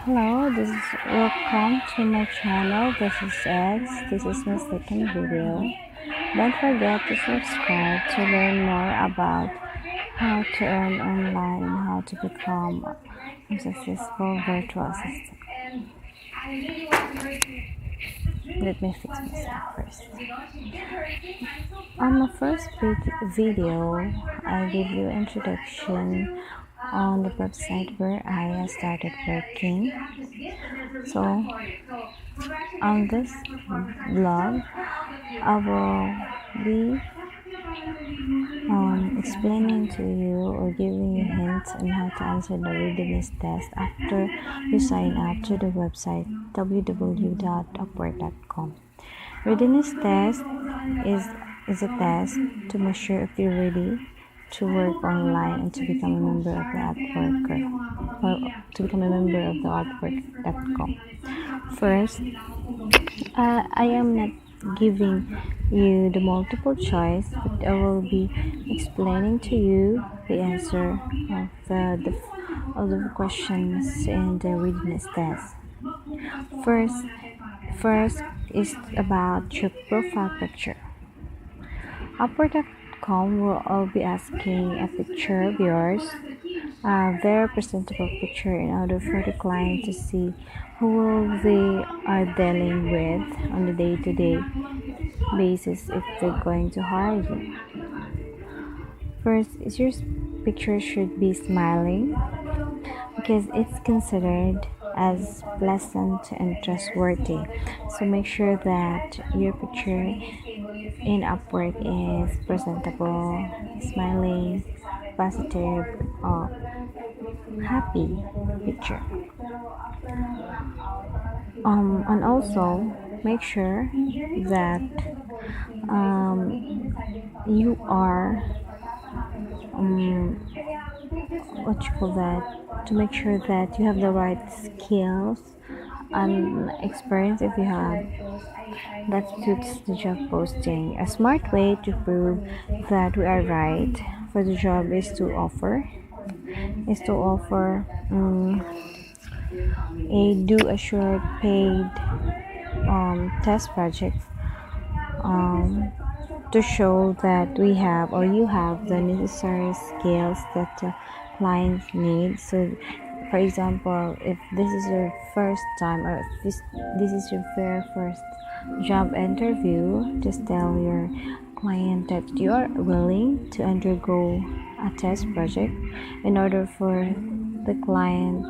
Hello, welcome to my channel. This is X. This is my second video. Don't forget to subscribe to learn more about how to earn online and how to become a successful virtual assistant. Let me fix myself first. On my first video, I give you introduction on the website where I started working. So on this blog, I will be explaining to you or giving you hints on how to answer the readiness test after you sign up to the website www.upwork.com. Readiness test is a test to measure if you're ready to work online and to become a member of the Upwork.com. First, I am not giving you the multiple choice, but I will be explaining to you the answer of the questions in the readiness test. First is about your profile picture. Upwork.com will all be asking a picture of yours, a very presentable picture, in order for the client to see who they are dealing with on the day-to-day basis if they're going to hire you. First, your picture should be smiling because it's considered as pleasant and trustworthy. So make sure that your picture in Upwork is presentable, smiling, positive, or happy picture. And also make sure that you are what you call that, to make sure that you have the right skills and experience. If you have, that suits the job posting. A smart way to prove that we are right for the job is to offer a short paid test project to show that we have or you have the necessary skills that the clients need. So for example, if this is your first time, or if this is your very first job interview, just tell your client that you are willing to undergo a test project in order for the client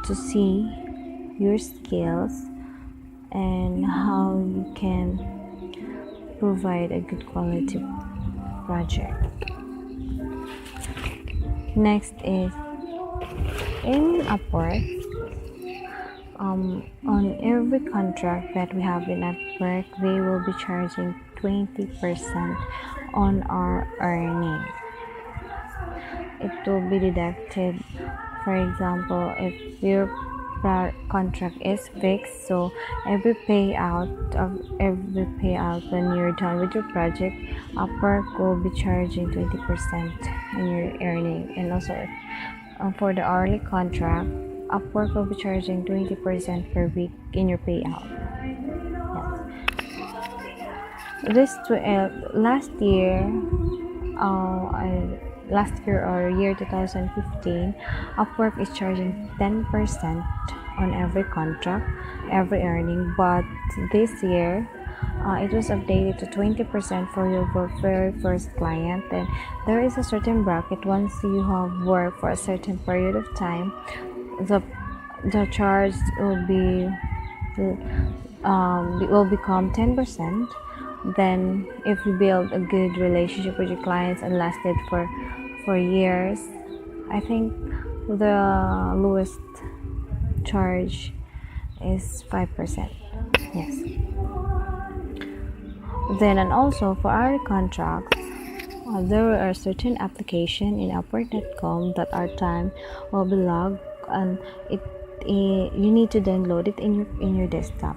to see your skills and how you can provide a good quality project. Next is in Upwork. On every contract that we have in Upwork, they will be charging 20% on our earning. It will be deducted. For example, if your contract is fixed, so every payout when you're done with your project, Upwork will be charging 20% in your earning. And also for the hourly contract, Upwork will be charging 20% per week in your payout. Yes. Last year or year 2015, Upwork is charging 10% on every contract, every earning. But this year, it was updated to 20% for your very first client. And there is a certain bracket. Once you have worked for a certain period of time, the charge will become 10%. Then if you build a good relationship with your clients and lasted for years, I think the lowest charge is 5%. Yes. Then, and also for our contracts, there are certain applications in Upwork.com that our time will be logged, and you need to download it in your desktop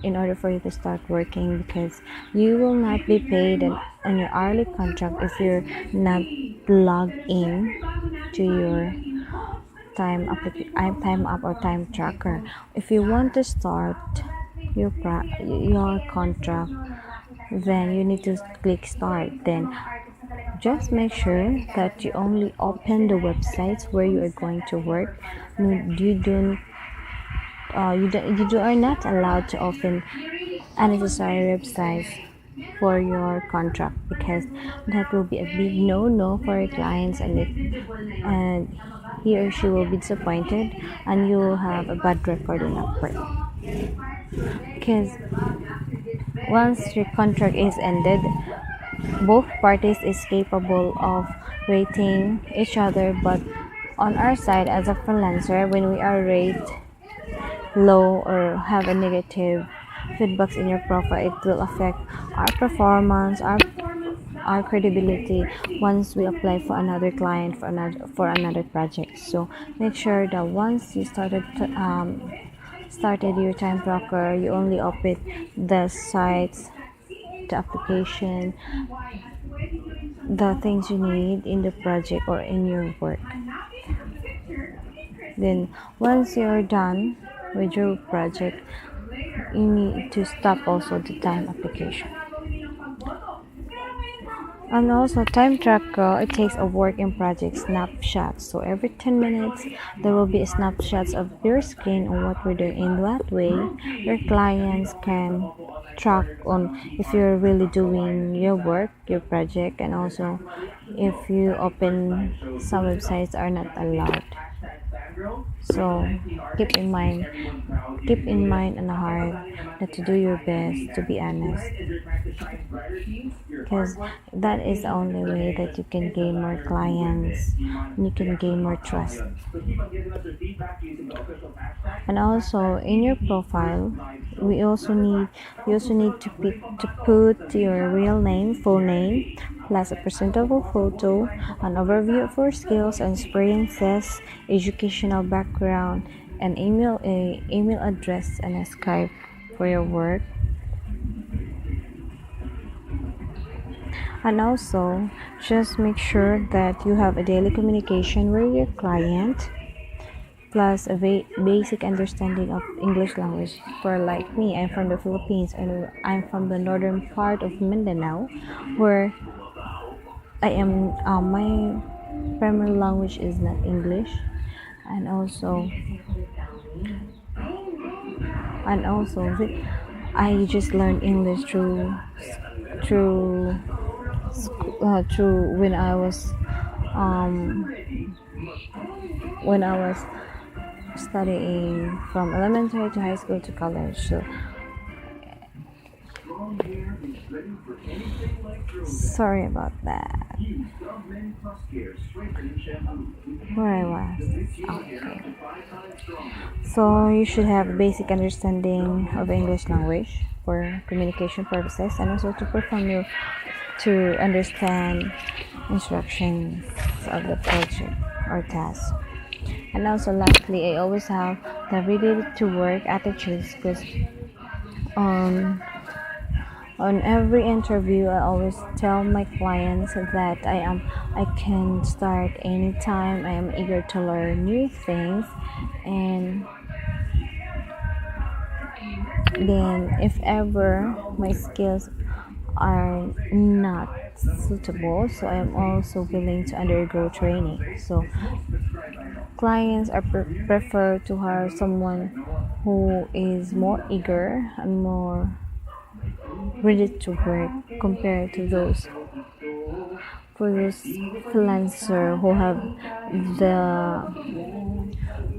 in order for you to start working, because you will not be paid on your hourly contract if you're not logged in to your time up or time tracker. If you want to start your contract, then you need to click start. Then just make sure that you only open the websites where you are going to work. You don't you are not allowed to open unnecessary websites for your contract, because that will be a big no for your clients, and he or she will be disappointed, and you will have a bad record in Upwork. Because once your contract is ended, both parties is capable of rating each other, but on our side as a freelancer, when we are rated low or have a negative feedbacks in your profile, it will affect our performance, our credibility once we apply for another client, for another project. So make sure that once you started your time tracker, you only open the sites, the application, the things you need in the project or in your work. Then once you're done with your project, you need to stop also the time application. And also time tracker, it takes a work in project snapshot. So every 10 minutes there will be snapshots of your screen on what we're doing. In that way, your clients can track on if you're really doing your work, your project, and also if you open some websites are not allowed. So keep in mind and heart that to do your best, to be honest, because that is the only way that you can gain more clients and you can gain more trust. And also in your profile, you also need to put your real name, full name, plus a presentable photo, an overview of your skills and experiences, educational background, an email address, and a Skype for your work. And also, just make sure that you have a daily communication with your client, plus a basic understanding of English language. For like me, I'm from the Philippines and I'm from the northern part of Mindanao, where I am my primary language is not English, and also I just learned English through through when I was studying from elementary to high school to college. So sorry about that. Where I was. Okay. So you should have a basic understanding of English language for communication purposes, and also to understand instructions of the project or task. And also lastly, I always have the ready to work attitudes, because on every interview I always tell my clients that I can start anytime. I am eager to learn new things, and then if ever my skills are not suitable, so I am also willing to undergo training. So clients are prefer to hire someone who is more eager and more ready to work, compared to those freelancer who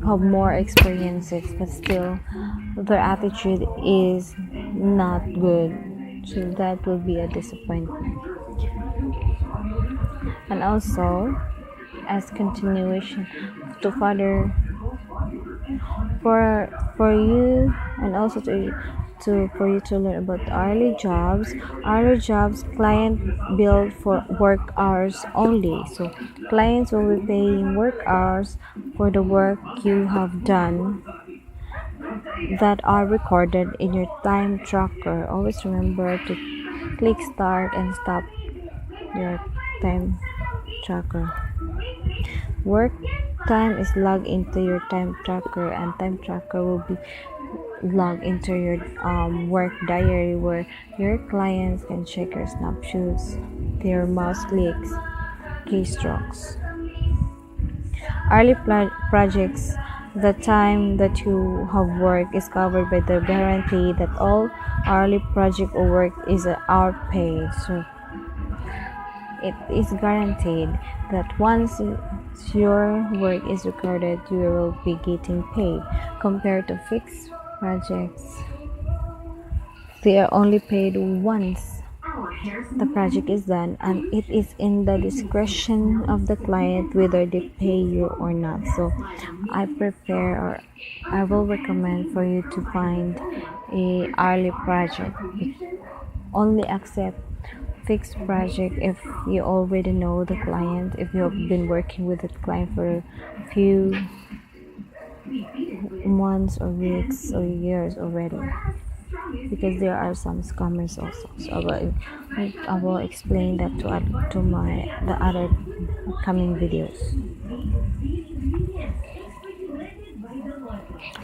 have more experiences, but still their attitude is not good. So that will be a disappointment. And also, as continuation to further for you, and also for you to learn about hourly jobs. Hourly jobs, client billed for work hours only. So clients will be paying work hours for the work you have done that are recorded in your time tracker. Always remember to click start and stop your time tracker. Work time is logged into your time tracker, and time tracker will be logged into your work diary, where your clients can check your snapshots, their mouse clicks, keystrokes. Early projects, the time that you have worked is covered by the guarantee that all hourly project or work is hour paid. So it is guaranteed that once your work is recorded, you will be getting paid. Compared to fixed projects, they are only paid once the project is done, and it is in the discretion of the client whether they pay you or not. So I will recommend for you to find a hourly project. Only accept fixed project if you already know the client, if you have been working with the client for a few months or weeks or years already, because there are some scammers also. So I will explain that to the other coming videos.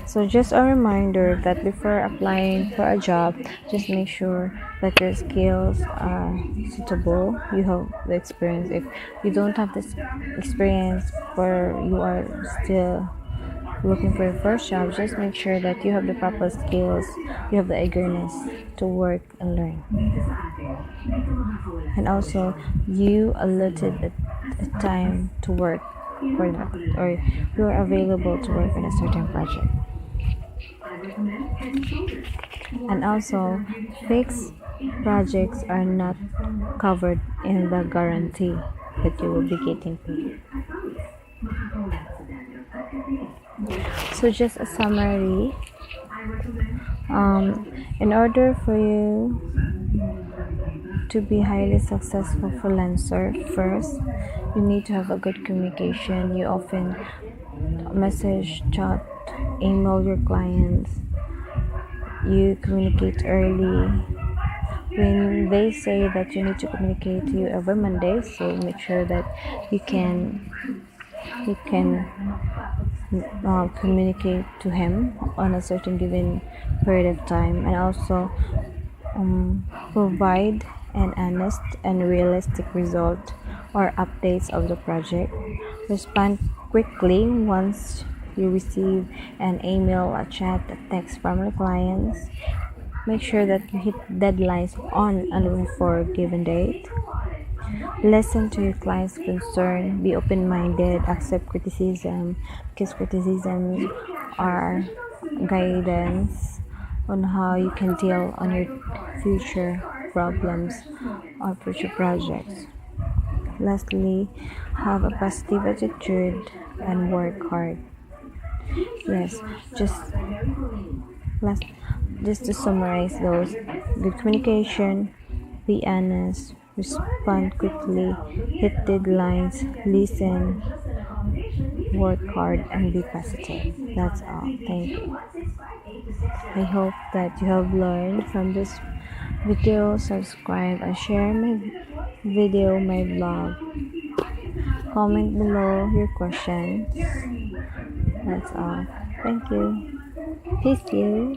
So just a reminder that before applying for a job, just make sure that your skills are suitable. You have the experience. If you don't have this experience, or you are still looking for your first job, just make sure that you have the proper skills, you have the eagerness to work and learn, and also you allotted a time to work for that, or you are available to work on a certain project. And also, fixed projects are not covered in the guarantee that you will be getting paid. So just a summary, in order for you to be highly successful freelancer, first you need to have a good communication. You often message, chat, email your clients. You communicate early. When they say that you need to communicate to you every Monday, so make sure that you can communicate to him on a certain given period of time, and also provide an honest and realistic result or updates of the project. Respond quickly once you receive an email, a chat, a text from your clients. Make sure that you hit deadlines on and before a given date. Listen to your client's concern. Be open-minded. Accept criticism, because criticisms are guidance on how you can deal on your future problems or future projects. Lastly, have a positive attitude and work hard. Yes, just to summarize those: good communication, be honest, respond quickly, hit deadlines, listen, work hard, and be positive. That's all. Thank you. I hope that you have learned from this video. Subscribe and share my video, my vlog. Comment below your questions. That's all. Thank you. Peace you.